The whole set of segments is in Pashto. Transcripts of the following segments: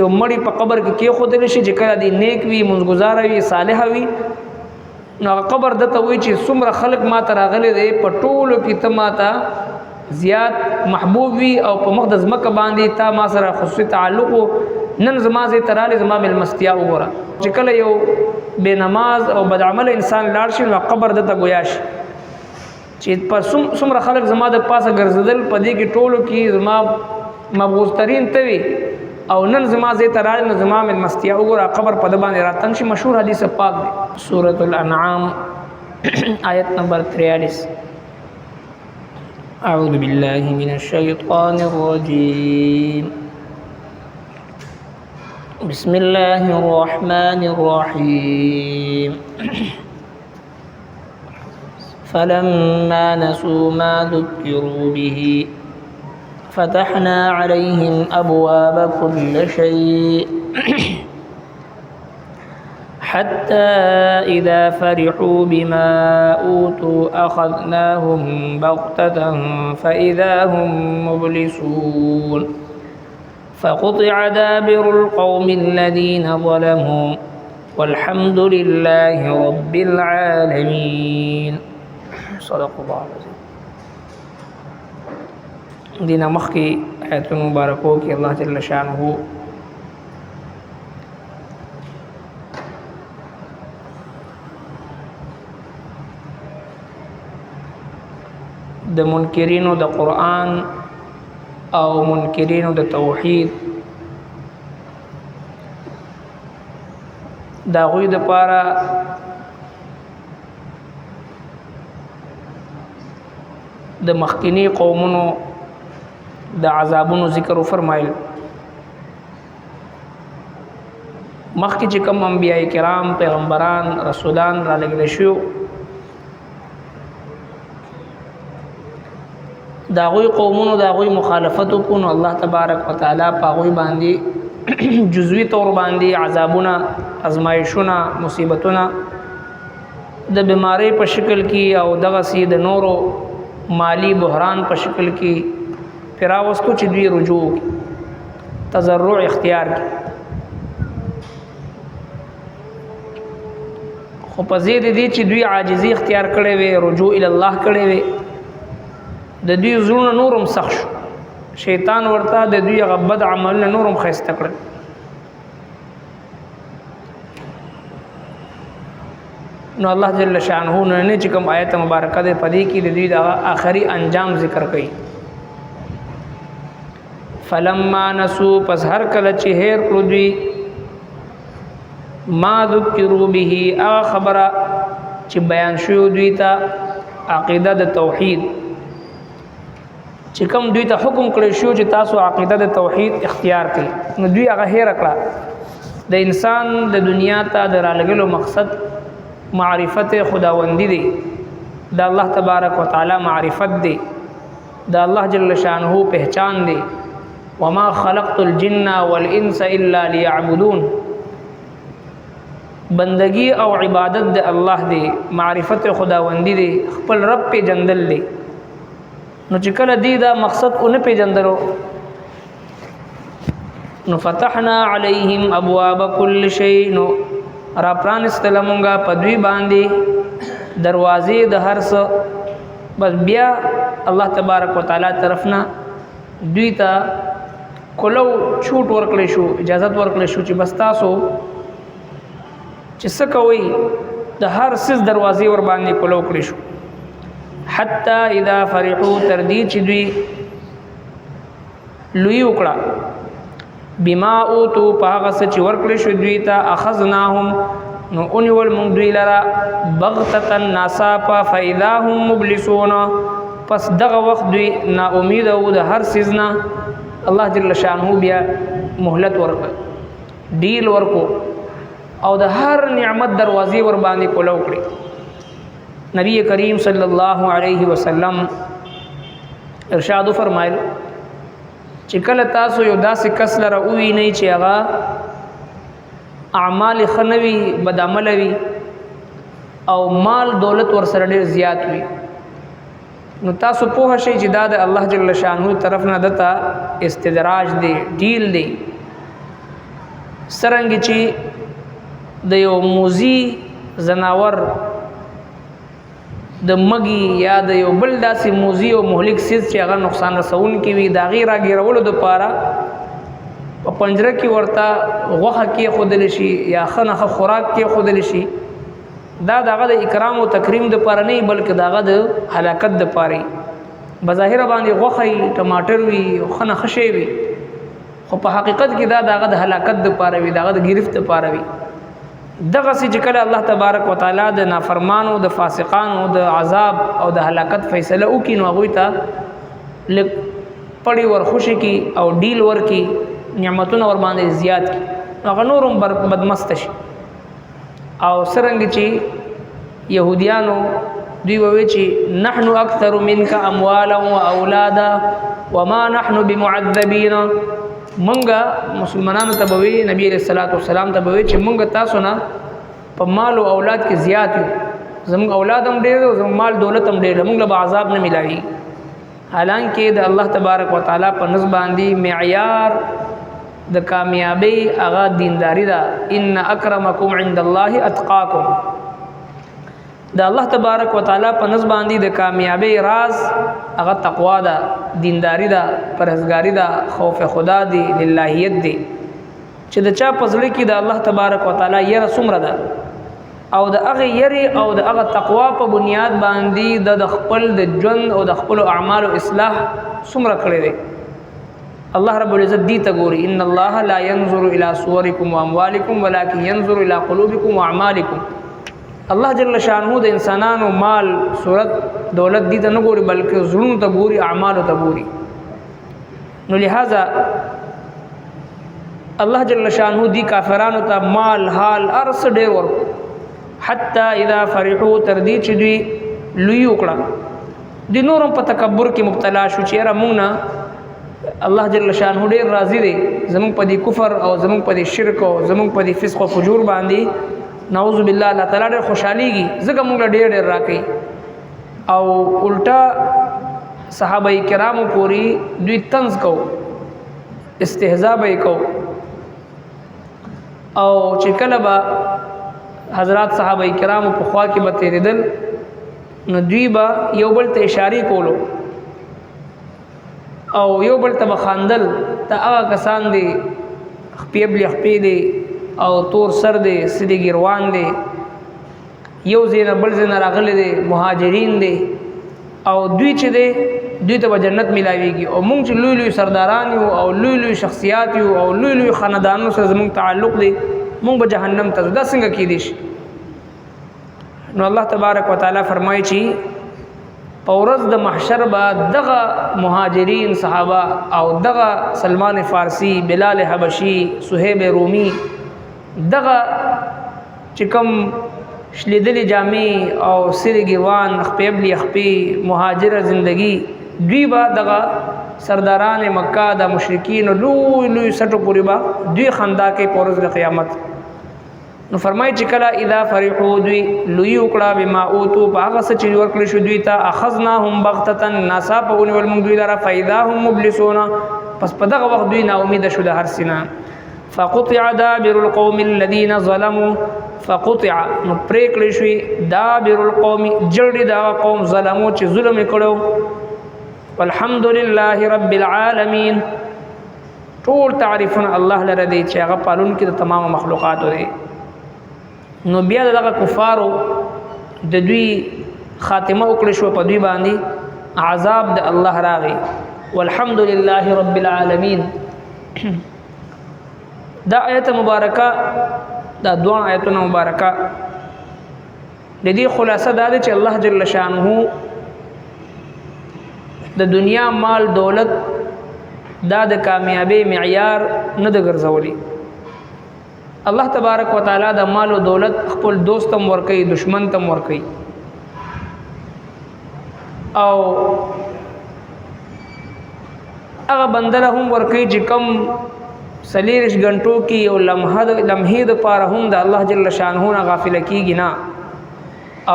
یو مړی په قبر کې کېښودلی شي چې کله دی نیک وي منځګزاره وي صالحه وي نو هغه قبر دته وایي چې څومره خلک ما ته راغلی دی په ټولو کې ته ما ته زیات محبوب وي او په مخ د ځمکه باندې تا ما سره خصوصي تعلق نن زما ځای ته راغلی زما مېلمستیا وګوره چې کله یو بې نماز او بدعمله انسان لاړ شي نو قبر دته ګویا شي چې په څومره خلک زما د پاسه ګرځېدل په دې کې ټولو کې زما مبغوض ترین ته وي او نن زما ځای ته راغلی نو زما مېلمستیا وګوره قبر په ده باندې راتنګ شي مشهور حدیث پاک دی سورة الانعام آیت نمبر 43 اعوذ بالله من الشیطان الرجیم بسم الله الرحمن الرحیم فلما نسوا ما ذكروا به فتحنا عليهم أبواب كل شيء حتى إذا فرحوا بما أوتوا أخذناهم بغتة فإذا هم مبلسون فقطع دابر القوم الذين ظلموا والحمد لله رب العالمين صدق الله العظيم دینا مخی آیت مبارکو کی اللہ جل شانہ د منکرینو د قرآن او منکرینو د توحید دا غوی د پارا د مخکینی قومونو د عذابونو ذکر فرمایل مخکې چې کوم انبیاء کرام پیغمبران رسولان را لګل شو دا غوی قومونو دا غوی مخالفت کو نو الله تبارک وتعالى په غوی باندې جزوی طور باندې عذابونه ازمایښونه مصیبتونه د بیماری په شکل کې او دغه سي د نورو مالی بحران په شکل کې فراوستو چې دوی رجوع تضرع اختیار کی خو په زید دي چې دوی عاجزی اختیار کړي وي رجوع ال الله کړي وي د دوی زړه نورم سخت شو شیطان ورته د دوی غبد عمل نورم خسته کړ نو الله جل شانه نه چې کوم آیت مبارکه ده پدې کې د دوی د آخري انجام ذکر کړي فلما نسوا پس هر کله چې هیر کړو دوی ما ذکروا به خبره چې بیان شو دوی ته عقیده د توحید چې کوم دوی ته حکم کړی شو چې تاسو عقیده د توحید اختیار کړئ نو دوی هغه هیر کړه د انسان د دنیا ته د رالګلو مقصد معرفت خداوندی دی د الله تبارک وتعالى معرفت دی د الله جل شانه پہچان دی وما خلقت الجن والانس الا ليعبدون بندگی او عبادت د الله دی معرفت خداوندی دی خپل رب په جندل دی نو چې کله دی دا مقصد اون په جندلو نو فتحنا عليهم ابواب كل شيء نو را پرانستلمونگا پدوی باندې دروازې د هر څه بس بیا الله تبارک وتعالى طرفنا دوی ته کولو چھوٹ ورکړې شو اجازت ورکړې شو چې بس تاسو چې څه کوي د هر څه دروازې ور باندې کولو کړې شو حتی اذا فرحوا تردی چې دوی لوی وکړه بما اوتو پاغه څه چې ورکړې شو دوی ته اخذناهم نو اونول مونږ دوی لرا بغتتن ناصافا فاذا هم مبلسون پس دغه وخت دوی نا امید او د هر سيزنا الله جل شانه بیا مهلت ورک ډیل ورکو او د هر نعمت دروازې ور باندې کولو کړی نبی کریم صلی الله علیه وسلم ارشاد فرمایل چې کله تاسو یو داسې کس لره وی نه چې هغه اعمال خنوي بدعملوي او مال دولت ور سره ډیر زیات وي نو تاسو په شي چې دا د الله جل شانه طرف نه دتا استدراج دی ډیل دی سرنګ چې د یو موزي زناور د مګي یا د یو بل داسې موزي او مهلک سیز چې هغه نقصان رسون کې وي دا غیر راګیرولو د پاره په پنجره کې ورته غوښه کې خودل شي یا خنخه خوراک کې خودل شي دا دغه د اکرام او تکریم د پاره نه بلکې دغه د هلاکت د پاره بظاهر باندې غوښه ټماټر وي او خنخه شي وي خو په حقیقت کې دا دغه د هلاکت د پاره وي دغه د گرفت د پاره وي دغه چې کله الله تبارک وتعالى د نافرمانو د فاسقانو د عذاب او د هلاکت فیصله وکړي نو هغه ته لک پړی ور خوشي کی او ډیل ور کی نعمتونه ور باندې زیات کی هغه نورم بدمست شي او سرنګ چې يهوديانو دوی ووي چې نحن اکثر منك اموالا واولادا وما نحن بمعذبين منګه مسلمانانو ته بوي نبی عليه الصلاه والسلام ته بوي چې منګه تاسو نه په مال او اولاد کې زیات یو زموږ اولاد هم ډېر او زموږ مال دولت هم ډېر موږ له عذاب نه ملایي حالانکه د الله تبارک وتعالى په نسبت باندې معیار د کامیابی هغه دینداری دا ان اکرمکم عند الله اتقاکم د الله تبارک وتعالى په نسبت باندې د کامیابی راز هغه تقوا ده دینداری ده پرهیزګاری ده خوف خدا دی للهیت دی چې د چا پزړه کې د الله تبارک وتعالى یره څومره ده او د هغه یری او د هغه تقوا په بنیاد باندې د خپل د ژوند او د خپل اعمال او اصلاح څومره کړی دی الله رب العزت دی ته ګوري ان الله لا ينظر الى صوركم واموالكم ولكن ينظر الى قلوبكم واعمالكم الله جل شانه د انسانانو مال صورت دولت دي ته نه ګوري بلکې زړونو ته ګوري اعمال ته ګوري نو لہذا الله جل شانه دي کافرانو ته مال حال ارس ډېر ورکو حتی اذا فرحوا تردی چې دوی لوی وکړه د نورم په تکبر کې مبتلا شو چې را مونږ الله جل شانه ډېر راضي دی زمونږ په دې کفر او زمونږ په دې شرک او زمونږ په دې فسق او فجور باندې نعوذ بالله الله تعالی ډېر خوشحاليږي ځکه موږ ډېر راکې او الټا صحابه کرامو پوری دوی طنز کو استهزاء به کو او چې کله به حضرات صحابه کرامو په خوا کې به تیرېدل نو دوی به یو بل ته اشاره کولو او یو بل ته خواندل ته هغه کسان دي خپېبلی خپې دي او تور سر دي سدي ګروان دي یو زین بل زین راغلي دي مهاجرین دي او دوی چې دي دوی ته جنت ملاويږي او موږ چې لوی لوی سرداران یو او لوی لوی شخصیات یو او لوی لوی خاندانونو سره زموږ تعلق دي موږ به جهنم ته دا څنګه کېدی شي نو الله تبارک وتعالى فرمایي چې پورز د محشر با دغه مهاجرین صحابه او دغه سلمان فارسی بلال حبشی صہیب رومی دغه چې کوم شلیدلی جامع او سر ګوان خپېبلی خپې مهاجر زندگی دوی با دغه سرداران مکه د مشرکین لوی لوی سټو پوری با دوی خندا کې پورز د قیامت نو فرمای چې کله اذا فرحوا دوی لوی وکړه بما اوتو باغ څه چې ورکړل شو دوی ته اخذناهم بغتتن ناصابون والمن دوی لرا فاذا هم مبلسون پس په دغه وخت دوی نا امید شو د هر سینا فقطع دابر القوم الذين ظلموا فقطع نو پریکړې شوې دابر القوم جلد دا قوم ظلموا چې ظلم کړو والحمد لله رب العالمين ټول تعریفونه الله لره دی چې هغه پالون کې د تمام مخلوقات لري نو بیا دغه کفارو د دوی خاتمه وکړه شو په دوی باندې عذاب د الله راغی والحمد لله رب العالمین دا آیت مبارکه دا دوه آیتونه مبارکه د دې خلاصه دا ده چې الله جل شانه د دنیا مال دولت دا د کامیابی معیار نه د ګرځولي الله تبارک وتعالى د مال او دولت خپل دوستم ورکي دشمن تم ورکي او هغه بندله هم ورکي چې کم سلیرش غنټو کې او لمحه د پاره هم د الله جل شانه نه غافل کیږي نه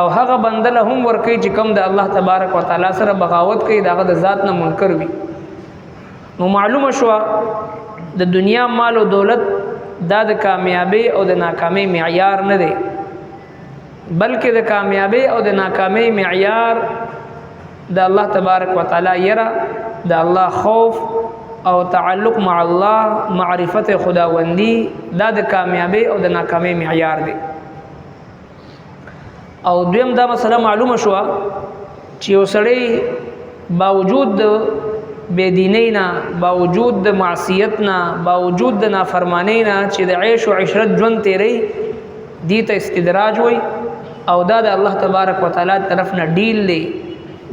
او هغه بندله هم ورکي چې کم د الله تبارک وتعالى سره بغاوت کوي دغه د ذات نه منکر وي نو معلومه شو د دنیا مال او دولت دا د کامیابی او د ناکامۍ معیار نه دی، بلکې د کامیابی او د ناکامۍ معیار د الله تبارک وتعالی یره، د الله خوف او تعلق مع الله، معرفت خداوندی، دا د کامیابی او د ناکامۍ معیار دی. او دویم دا مسله معلومه شوه چې یو سړی باوجود د بېدینۍ نه، باوجود د معصیت نه، باوجود د نافرمانی نه چې د عیش و عشرت ژوند تیری، دې ته استدراج وي او دا د الله تبارک وتعالی طرف نه ډیل دی،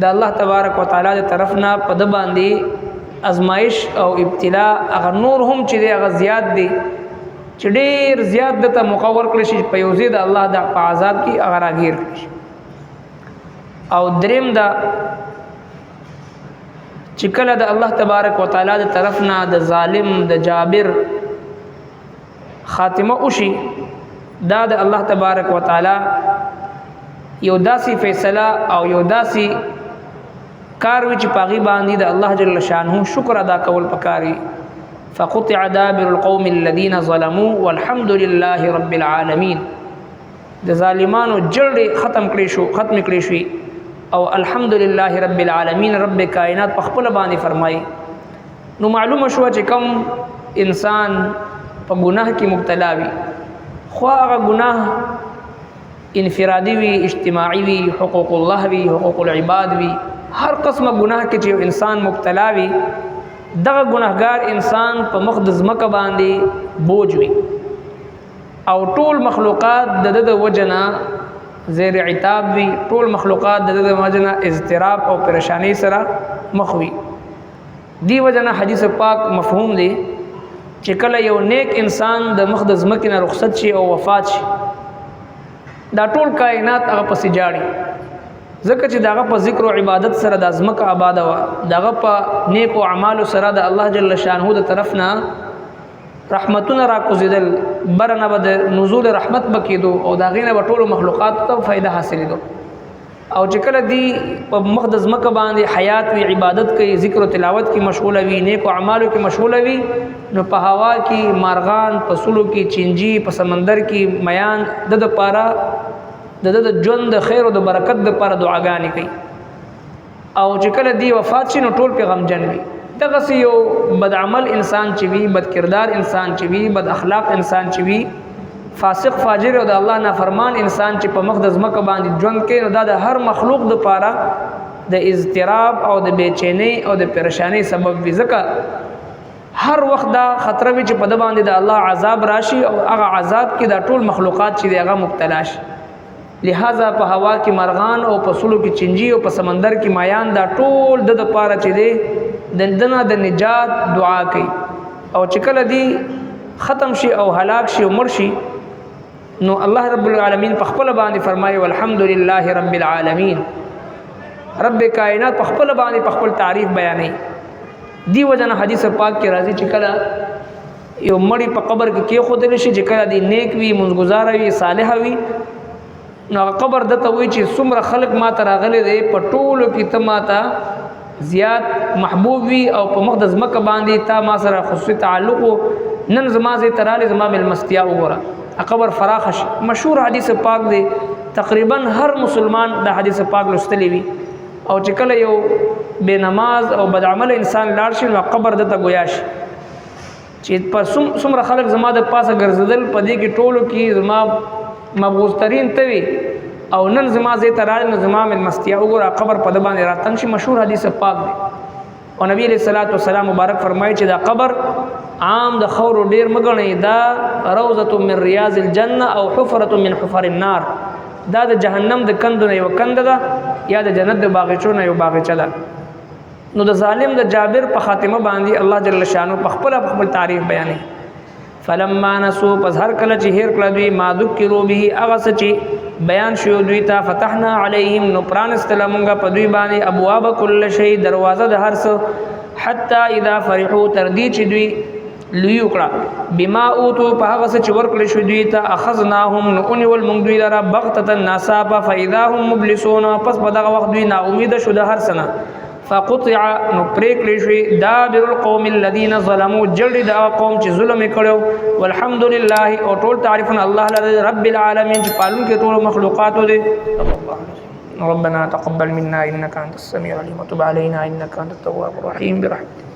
د الله تبارک وتعالی طرف نه په ده باندې ازمایش او ابتلا هغه نور هم چې دی هغه زیات دی، چې ډېر زیات دته مقور کړی شي په یو ځای د الله د په عذاب کې هغه راګیر کړي شي. او دریم دا چې کله د الله تبارک وتعالی د طرف نه د ظالم د جابر خاتمه وشي، دا د الله تبارک وتعالی یو داسې فیصله او یو داسې کار وي چې پاغي باندې د الله جل شانه شکر ادا کول پکاري. فقطع دابر القوم الذين ظلموا والحمد لله رب العالمین، د ظالمانو جړې ختم کړی شوي او الحمدلله رب العالمین، رب کائنات په خپل باندې فرمایي. نو معلومه شو چې کوم انسان په ګناه کې مبتلا وي، خو هغه ګناه انفرادي وي، اجتماعي وي، حقوق الله وي، حقوق العباد وي، هر قسمه ګناه کې چې انسان مبتلا وي، دغه ګناهګار انسان په مخ د ځمکه باندې بوج وي او ټول مخلوقات د وجنه زیر عتاب وي، ټول مخلوقات د وجنه اضطراب او پریشانی سره مخ وي. دی وجنه حدیث پاک مفهوم دی چې کله یو نیک انسان د مخ د ځمکې نه رخصت شي او وفات شي، دا ټول کائنات هغه پسې جاړي، ځکه چې داغه په ذکر او عبادت سره د ځمکه آباده وه، داغه په نیکو اعمالو سره د الله جل شانه د طرف نه رحمتونه راکوزیدل، برنه به د نزول رحمت بکیدو او دا غینه به ټولو مخلوقات ته فایده حاصلېدو. او چې کله دی په مخ د ځمکه باندې حیات وي، عبادت کوي، ذکر او تلاوت کې مشغوله وي، نیکو اعمالو کې مشغوله وي، نو په هوا کې مارغان، په سلو کې چینجي، په سمندر کې میان د پاره د ژوند د خیر او د برکت د لپاره دعاګانې کوي. او چې کله دی وفات شي نو ټول په غمجن وي. دغسې یو بد عمل انسان چې وي، بد کردار انسان چې وي، بد اخلاق انسان چې وي، فاسق فاجر او د الله نافرمان انسان چې په مخ د ځمکه باندې ژوند کوي، نو دا د هر مخلوق د لپاره د اضطراب او د بېچینۍ او د پریشانی سبب وي، ځکه هر وخت دا خطر وي چې په ده باندې د الله عذاب راشي او هغه عذاب کې دا ټول مخلوقات چې دی هغه مبتلا شي. لہذا په هوا کې مرغان او په سلو کې چینجي او په سمندر کې مایان، دا ټول د پاره چې دی دنه د نجات دعا کوي. او چې کله دی ختم شي او هلاک شي او مړ شي، نو الله رب العالمین په خپل باندې فرمایي والحمدلله رب العالمین، رب کائنات په خپل باندې په خپل تعریف بیانوي. دی وجنه حدیث پاک کې راځي چې کله یو مړی په قبر کې کېښودل شي، چې کله دی نیک وي، منځګزاره وي، صالح وي، نو قبر دته وی چې څومره خلق ما ته راغلي دی، په ټولو کې ته ما ته زیات محبوب وي او په مخ د ځمکه باندې تا ما سره خصوصي تعلق و، نن زما ځای ته راغلې، زما مېلمستیا وګوره. قبر فراخ شي. مشهور حدیث پاک دی، تقریبا هر مسلمان د حدیث پاک لوستلی وي. او چې کله یو بے نماز او بد عمل انسان لاړ شي، نو قبر دته ګویا شي چې په څومره خلق زما د پاسه ګرځېدل، په دې کې ټولو کې زما مبغوض ترین ته وي، او نن زما ځای ته راغلی، نو زما مېلمستیا وګوره، قبر په ده باندې راتنګ شي. مشهور حدیث پاک دی. او نبی علیہ الصلوۃ والسلام مبارک فرمایي چې دا قبر عام د خورو ډیر مګنئ، دا روضه من ریاض الجنه او حفره من حفر النار، دا د جهنم د کندو نه یو کند ده، یا د جنت د باغچو نه یو باغچه ده. نو د ظالم د جابر په خاتمه باندې الله جل شانه په خپل تعریف بیانوي. فلما نسوا، پس هر کله چې هیر کړه دوی ما ذکروا به، هغه څه چې بیان شو دوی ته، فتحنا علیهم، نو پرانستله مونږه په دوی باندې ابواب کل شی، دروازه د هر څه، حتی اذا فرحوا، تر دې چې دوی لوی وکړه، بما اوتو، په هغه څه چې ورکړل شو دوی ته، اخذناهم، نو ونیول مونږ دوی لره بغتة ناڅاپه، فاذا هم مبلسون، پس په دغه وخت دوی نا امیده شو د هر څه نه، فقطع نو پریکلی شوی دابر القوم الذين ظلموا جلد دا قوم چې ظلم کړو والحمد لله او ټول تعریفنا الله لري رب العالمین چې پالون کې ټول مخلوقات دي ربنا تقبل منا انك انت السميع العليم وتب علينا انك انت التواب الرحيم برحمتك